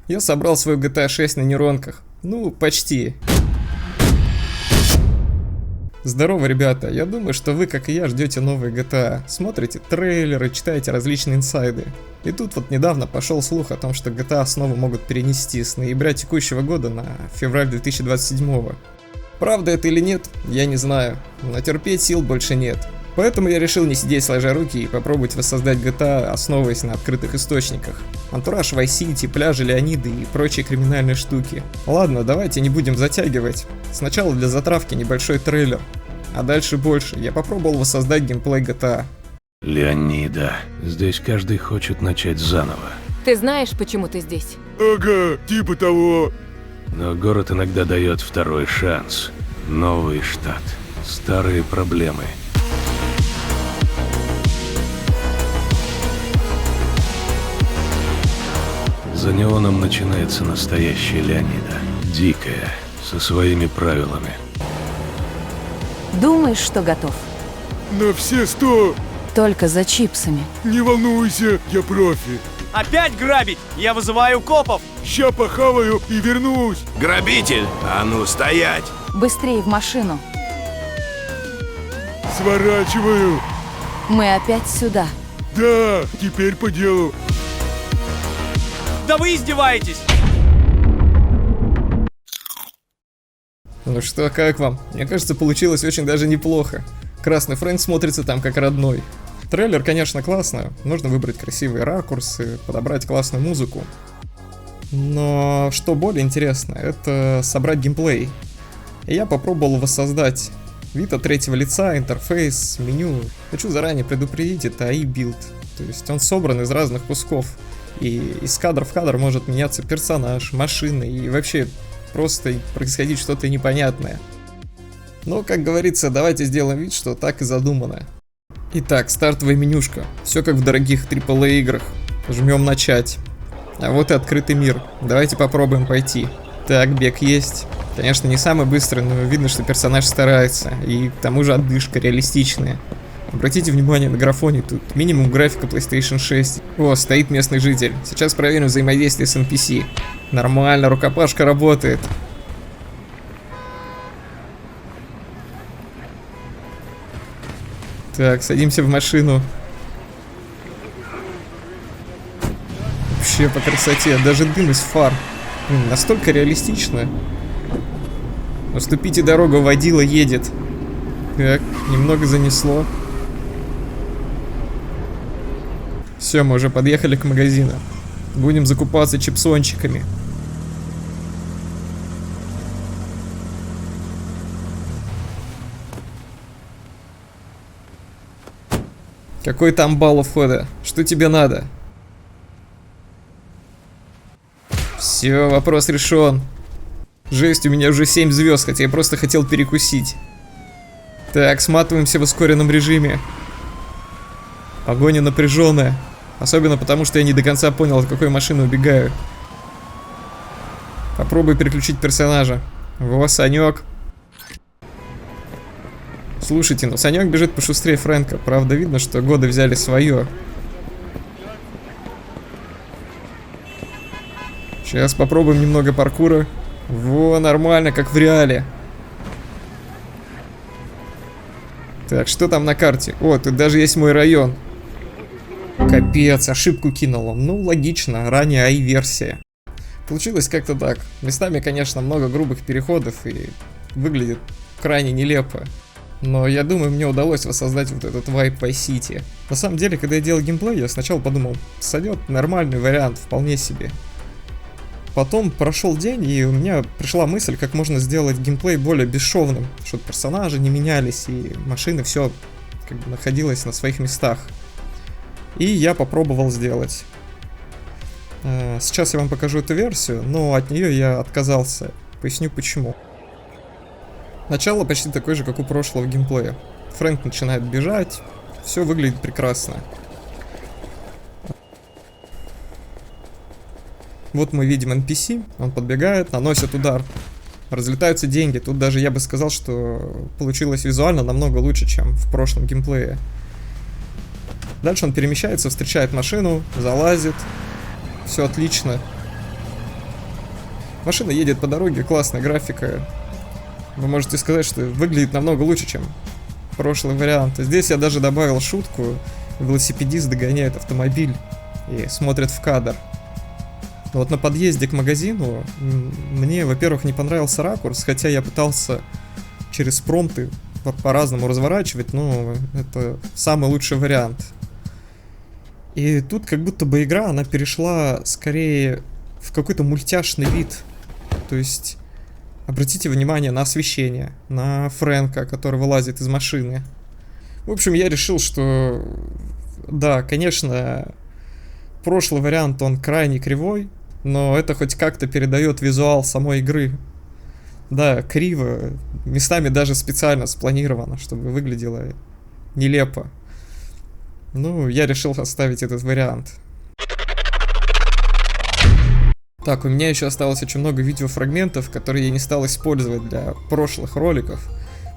Я собрал свою GTA 6 на нейронках. Ну, почти. Здорово, ребята. Я думаю, что вы, как и я, ждете новые GTA. Смотрите трейлеры, читаете различные инсайды. И тут вот недавно пошел слух о том, что GTA снова могут перенести с ноября текущего года на февраль 2027. Правда это или нет, я не знаю. Но терпеть сил больше нет. Поэтому я решил не сидеть сложа руки и попробовать воссоздать GTA, основываясь на открытых источниках. Антураж Vice City, пляжи Леониды и прочие криминальные штуки. Ладно, давайте не будем затягивать. Сначала для затравки небольшой трейлер. А дальше больше. Я попробовал воссоздать геймплей GTA. Леонида. Здесь каждый хочет начать заново. Ты знаешь, почему ты здесь? Ага, типа того. Но город иногда дает второй шанс. Новый штат. Старые проблемы. За неоном начинается настоящая Леонида. Дикая, со своими правилами. Думаешь, что готов? На все 100. Только за чипсами. Не волнуйся, я профи. Опять грабить? Я вызываю копов. Ща похаваю и вернусь. Грабитель! А ну стоять! Быстрее в машину. Сворачиваю. Мы опять сюда. Да, теперь по делу. Да вы издеваетесь! Ну что, как вам? Мне кажется, получилось очень даже неплохо. Красный Фрэнк смотрится там как родной. Трейлер, конечно, классно. Нужно выбрать красивые ракурсы, подобрать классную музыку. Но что более интересно, это собрать геймплей. И я попробовал воссоздать вид от третьего лица, интерфейс, меню. Хочу заранее предупредить, это AI билд. То есть он собран из разных кусков. И из кадра в кадр может меняться персонаж, машина и вообще просто происходить что-то непонятное. Но, как говорится, давайте сделаем вид, что так и задумано. Итак, стартовая менюшка. Все как в дорогих AAA играх. Жмем начать. А вот и открытый мир. Давайте попробуем пойти. Так, бег есть. Конечно, не самый быстрый, но видно, что персонаж старается. И к тому же отдышка реалистичная. Обратите внимание на графоне, тут минимум графика PlayStation 6. О, стоит местный житель. Сейчас проверим взаимодействие с NPC. Нормально, рукопашка работает. Так, садимся в машину. Вообще по красоте, даже дым из фар. Настолько реалистично. Уступите дорогу, водила едет. Так, немного занесло. Все, мы уже подъехали к магазину. Будем закупаться чипсончиками. Какой там балл у входа? Что тебе надо? Все, вопрос решен. Жесть, у меня уже 7 звезд, хотя я просто хотел перекусить. Так, сматываемся в ускоренном режиме. Погоня напряженная. Особенно потому, что я не до конца понял, от какой машины убегаю. Попробуй переключить персонажа. Во, Санек. Слушайте, ну Санек бежит пошустрее Фрэнка. Правда, видно, что годы взяли свое. Сейчас попробуем немного паркура. Во, нормально, как в реале. Так, что там на карте? О, тут даже есть мой район. Капец, ошибку кинул он. Ну, логично, ранее AI-версия. Получилось как-то так. Местами, конечно, много грубых переходов и выглядит крайне нелепо. Но я думаю, мне удалось воссоздать вот этот вайб Vice City. На самом деле, когда я делал геймплей, я сначала подумал, сойдет нормальный вариант, вполне себе. Потом прошел день, и у меня пришла мысль, как можно сделать геймплей более бесшовным, чтобы персонажи не менялись, и машины все как бы находилось на своих местах. И я попробовал сделать. Сейчас я вам покажу эту версию, но от нее я отказался. Поясню почему. Начало почти такое же, как у прошлого геймплея. Фрэнк начинает бежать, все выглядит прекрасно. Вот мы видим NPC, он подбегает, наносит удар. Разлетаются деньги. Тут даже я бы сказал, что получилось визуально намного лучше, чем в прошлом геймплее. Дальше он перемещается, встречает машину, залазит. Все отлично. Машина едет по дороге, классная графика. Вы можете сказать, что выглядит намного лучше, чем прошлый вариант. Здесь я даже добавил шутку. Велосипедист догоняет автомобиль и смотрит в кадр. Вот на подъезде к магазину мне, во-первых, не понравился ракурс, хотя я пытался через промпты по-разному разворачивать, но это самый лучший вариант. И тут как будто бы игра, она перешла скорее в какой-то мультяшный вид. То есть, обратите внимание на освещение, на Фрэнка, который вылазит из машины. В общем, я решил, что да, конечно, прошлый вариант, он крайне кривой, но это хоть как-то передает визуал самой игры. Да, криво, местами даже специально спланировано, чтобы выглядело нелепо. Ну, я решил оставить этот вариант. Так, у меня еще осталось очень много видеофрагментов, которые я не стал использовать для прошлых роликов,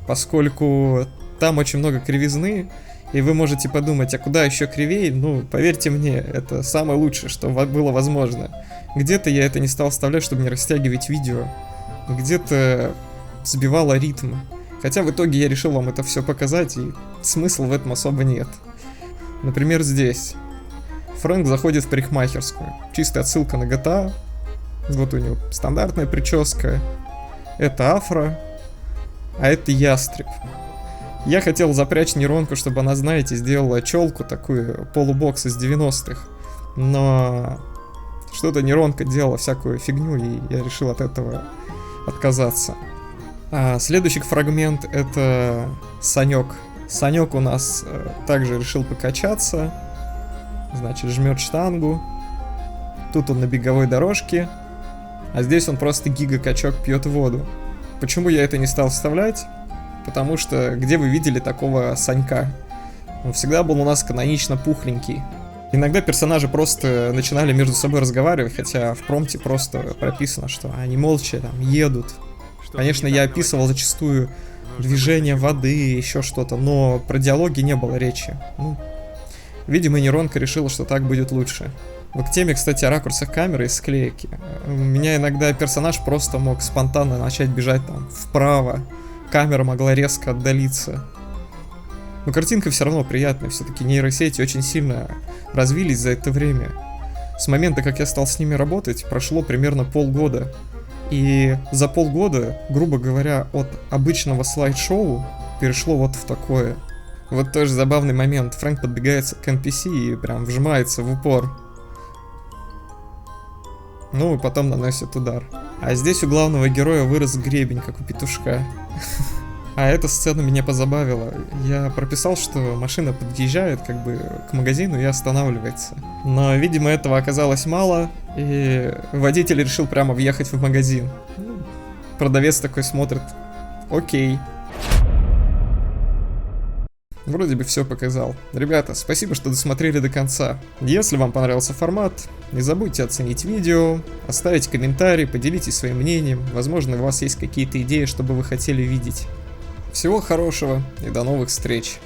поскольку там очень много кривизны, и вы можете подумать, а куда еще кривее? Ну, поверьте мне, это самое лучшее, что было возможно. Где-то я это не стал вставлять, чтобы не растягивать видео, где-то сбивало ритм. Хотя в итоге я решил вам это все показать, и смысла в этом особо нет. Например, здесь. Фрэнк заходит в парикмахерскую. Чистая отсылка на GTA. Вот у него стандартная прическа. Это афро. А это ястреб. Я хотел запрячь нейронку, чтобы она, знаете, сделала челку такую, полубокс из 90-х. Но что-то нейронка делала всякую фигню, и я решил от этого отказаться. А следующий фрагмент — это Санек. Санек у нас также решил покачаться. Значит, жмет штангу. Тут он на беговой дорожке. А здесь он просто гига-качок пьет воду. Почему я это не стал вставлять? Потому что где вы видели такого Санька? Он всегда был у нас канонично пухленький. Иногда персонажи просто начинали между собой разговаривать, хотя в промпте просто прописано, что они молча там едут. Конечно, я описывал зачастую движение воды, еще что-то, но про диалоги не было речи. Ну, видимо, нейронка решила, что так будет лучше. В теме, кстати, о ракурсах камеры и склейки. У меня иногда персонаж просто мог спонтанно начать бежать там вправо. Камера могла резко отдалиться. Но картинка все равно приятная. Все-таки нейросети очень сильно развились за это время. С момента, как я стал с ними работать, прошло примерно полгода. И за полгода, грубо говоря, от обычного слайд-шоу перешло вот в такое. Вот тоже забавный момент. Фрэнк подбегается к NPC и прям вжимается в упор. Ну и потом наносит удар. А здесь у главного героя вырос гребень, как у петушка. А эта сцена меня позабавила. Я прописал, что машина подъезжает как бы к магазину и останавливается. Но, видимо, этого оказалось мало, и водитель решил прямо въехать в магазин. Продавец такой смотрит: окей. Вроде бы все показал. Ребята, спасибо, что досмотрели до конца. Если вам понравился формат, не забудьте оценить видео, оставить комментарий, поделитесь своим мнением. Возможно, у вас есть какие-то идеи, что бы вы хотели видеть. Всего хорошего и до новых встреч.